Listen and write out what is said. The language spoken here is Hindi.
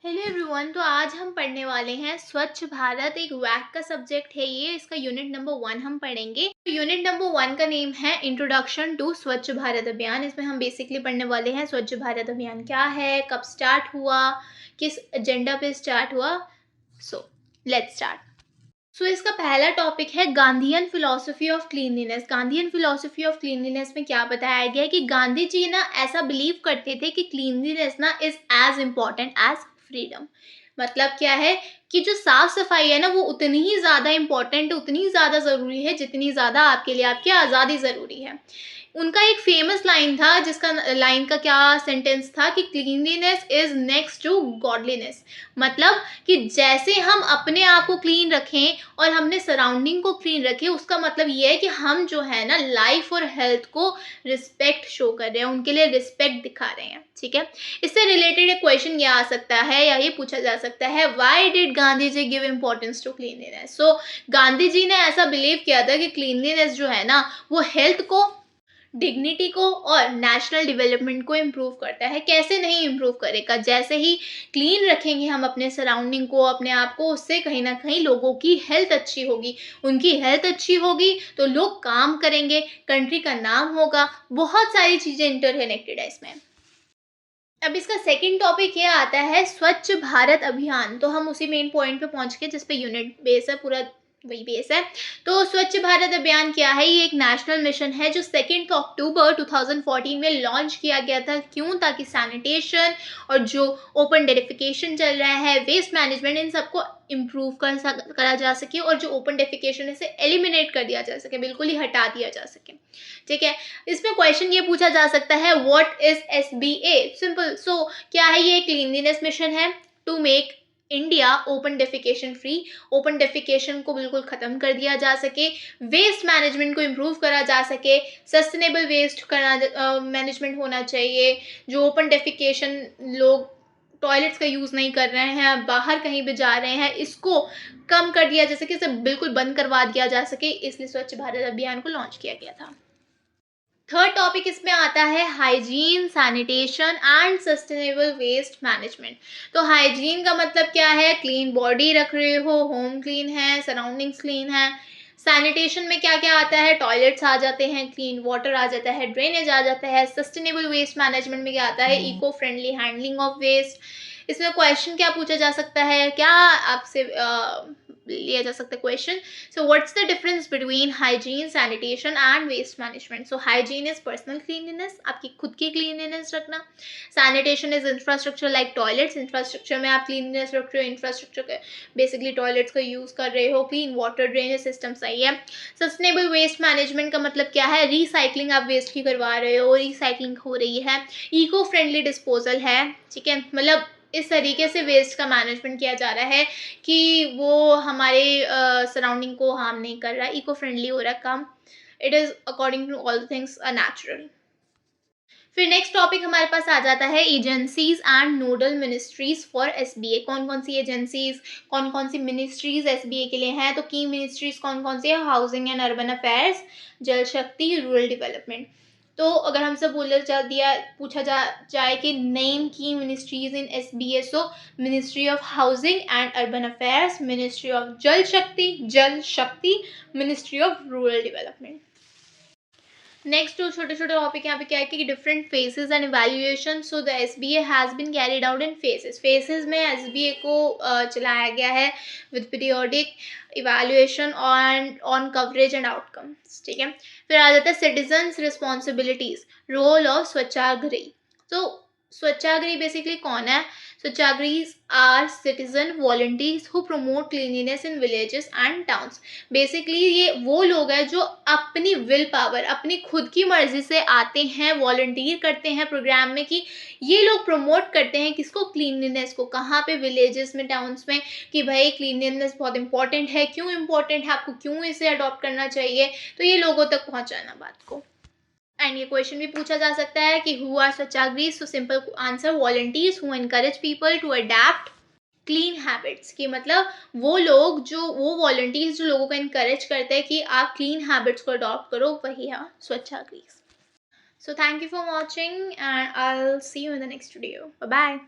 Hello everyone. तो आज हम पढ़ने वाले हैं स्वच्छ भारत। एक वैक का सब्जेक्ट है ये। इसका यूनिट नंबर 1 हम पढ़ेंगे। यूनिट नंबर 1 का नेम है इंट्रोडक्शन टू स्वच्छ भारत अभियान। इसमें हम बेसिकली पढ़ने वाले हैं स्वच्छ भारत अभियान क्या है, कब स्टार्ट हुआ, किस एजेंडा पे स्टार्ट हुआ। So let's start. इसका पहला टॉपिक है Gandhian philosophy of cleanliness. Gandhian philosophy of cleanliness में क्या बताया गया है कि गांधी जी ना ऐसा बिलीव करते थे कि क्लीनलीनेस ना is as important as freedom. मतलब क्या है कि जो साफ सफाई है ना वो उतनी ही ज़्यादा इम्पॉर्टेंट, उतनी ही ज़्यादा ज़रूरी है जितनी ज़्यादा आपके लिए आपकी आज़ादी ज़रूरी है। उनका एक फेमस लाइन था, जिसका लाइन का क्या सेंटेंस था कि cleanliness is next to godliness. मतलब कि जैसे हम अपने आप को क्लीन रखें और हमने सराउंडिंग को क्लीन रखें, उसका मतलब ये है कि हम जो है ना लाइफ और हेल्थ को रिस्पेक्ट शो कर रहे हैं, उनके लिए रिस्पेक्ट दिखा रहे हैं। ठीक है, इससे रिलेटेड एक क्वेश्चन ये आ सकता है या ये पूछा जा सकता है, why did Gandhi ji give importance to cleanliness. Gandhi ji ने ऐसा बिलीव किया था कि क्लीनलीनेस जो है ना वो हेल्थ को, डिग्निटी को और नेशनल डेवलपमेंट को इम्प्रूव करता है। कैसे नहीं इम्प्रूव करेगा, जैसे ही क्लीन रखेंगे हम अपने सराउंडिंग को, अपने आप को, उससे कहीं ना कहीं लोगों की हेल्थ अच्छी होगी। उनकी हेल्थ अच्छी होगी तो लोग काम करेंगे, कंट्री का नाम होगा। बहुत सारी चीज़ें इंटरकनेक्टेड है इसमें। अब इसका सेकंड टॉपिक ये आता है स्वच्छ भारत अभियान। तो हम उसी मेन पॉइंट पे पहुंच गए जिस पे यूनिट बेस है, पूरा वही बेस है। तो स्वच्छ भारत अभियान क्या है? ये एक नेशनल मिशन है जो 2 अक्टूबर 2014 में लॉन्च किया गया था। क्यों? ताकि सैनिटेशन और जो ओपन डेफिकेशन चल रहा है, वेस्ट मैनेजमेंट, इन सबको इम्प्रूव करा जा सके और जो ओपन डेफिकेशन है इसे एलिमिनेट कर दिया जा सके, बिल्कुल ही हटा दिया जा सके। ठीक है, इसमें क्वेश्चन ये पूछा जा सकता है, व्हाट इज एसबीए? सिंपल। क्या है ये? क्लीनलीनेस मिशन है to make India open defecation free. Open defecation को बिल्कुल खत्म कर दिया जा सके, वेस्ट मैनेजमेंट को इम्प्रूव करा जा सके, सस्टेनेबल वेस्ट करना मैनेजमेंट होना चाहिए। जो ओपन डेफिकेशन, लोग टॉयलेट्स का यूज़ नहीं कर रहे हैं, बाहर कहीं भी जा रहे हैं, इसको कम कर दिया जा सके, इसे बिल्कुल बंद करवा दिया जा सके। इसलिए स्वच्छ भारत अभियान को लॉन्च किया गया था। थर्ड टॉपिक इसमें आता है hygiene, sanitation and sustainable waste management. तो हाइजीन का मतलब क्या है? क्लीन बॉडी रख रहे हो, होम क्लीन है, सराउंडिंग्स क्लीन है। सैनिटेशन में क्या क्या आता है? टॉयलेट्स आ जाते हैं, क्लीन वाटर आ जाता है, ड्रेनेज आ जाता है। सस्टेनेबल वेस्ट मैनेजमेंट में क्या आता है? Eco friendly handling of waste. इसमें क्वेश्चन क्या पूछा जा सकता है, क्या आपसे लिया जा सकता है question? What's the difference between hygiene, sanitation and waste management? Hygiene is personal cleanliness, आपकी खुद की क्लीनलीनेस रखना। Sanitation is infrastructure like toilets, infrastructure में आप क्लीनलीनेस रख रहे हो, इंफ्रास्ट्रक्चर के बेसिकली टॉयलेट्स का यूज कर रहे हो, क्लीन वाटर ड्रेनेज सिस्टम सही है। सस्टेनेबल वेस्ट मैनेजमेंट का मतलब क्या है? रिसाइकलिंग आप वेस्ट की करवा रहे हो, रिसाइकलिंग हो रही है। इको फ्रेंडली डिस्पोजल है। ठीक है, मतलब इस तरीके से वेस्ट का मैनेजमेंट किया जा रहा है कि वो हमारे सराउंडिंग को हार्म नहीं कर रहा है, इको फ्रेंडली हो रहा है काम। It is according to all things natural. फिर नेक्स्ट टॉपिक हमारे पास आ जाता है agencies and nodal ministries for SBA. कौन कौन सी एजेंसीज, कौन कौन सी मिनिस्ट्रीज एसबीए के लिए हैं? तो की मिनिस्ट्रीज कौन कौन सी है? हाउसिंग एंड अर्बन अफेयर्स, जल शक्ति, रूरल डेवलपमेंट। तो अगर हमसे पूछा जाए कि नेम की ministries in SBA, ministry of housing and urban affairs, ministry of Jal Shakti, ministry of rural development. Next जो छोटे छोटे टॉपिक यहाँ पे क्या है कि different phases and evaluation. So the SBA has been carried out in phases में एसबीए को चलाया गया है with periodic evaluation on coverage and outcomes. ठीक है, फिर आ जाता है सिटीजन्स रिस्पॉन्सिबिलिटीज, रोल ऑफ स्वच्छाग्रही। तो स्वच्छाग्रही बेसिकली कौन है? Swachhagrahis are citizen volunteers who promote cleanliness in villages and towns. Basically ये वो लोग हैं जो अपनी विल पावर, अपनी खुद की मर्जी से आते हैं, वॉलंटियर करते हैं प्रोग्राम में, कि ये लोग प्रमोट करते हैं किसको? क्लीनलीनेस को। कहाँ पे? विलेजेस में, टाउन्स में, कि भाई क्लीनलीनेस बहुत इंपॉर्टेंट है। क्यों इंपॉर्टेंट है? आपको क्यों इसे अडॉप्ट करना चाहिए? तो ये लोगों तक पहुँचाना बात को। एंड ये क्वेश्चन भी पूछा जा सकता है कि हु आर स्वच्छाग्रहीज? तो simple answer, volunteers who encourage people to adapt clean habits. की मतलब वो वॉलंटियर्स जो लोगों को इनकरेज करते हैं कि आप क्लीन हैबिट्स को अडॉप्ट करो, वही है स्वच्छाग्रहीज। So thank you for watching and I will see you in the next video. Bye bye.